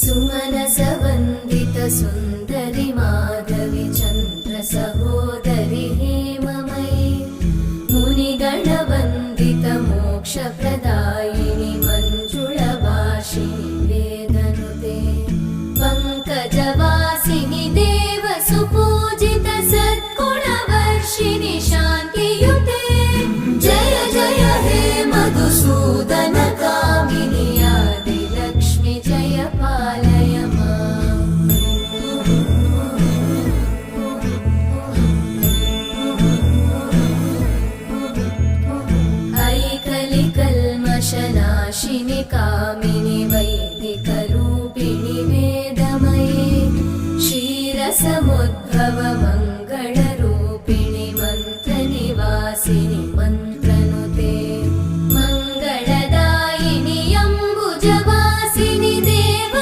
सुमनसवन्दित सुन्दरि माधवि चन्द्र सहोदरि हेममयि मुनिगणवन्दित मोक्षप्रदायिनि मञ्जुळभाषिणि वेदनुते पङ्कजवासिनि देवसुपूजित सद्गुणवर्षिणि शान्तियुते जय जय हे मधुसूदन कामिनि आदिलक्ष्मि जय पालय माम्। ऐकलिकल्मषनाशिनि कामिनि वैदिकरूपिणि वेदमये क्षीरसमुद्र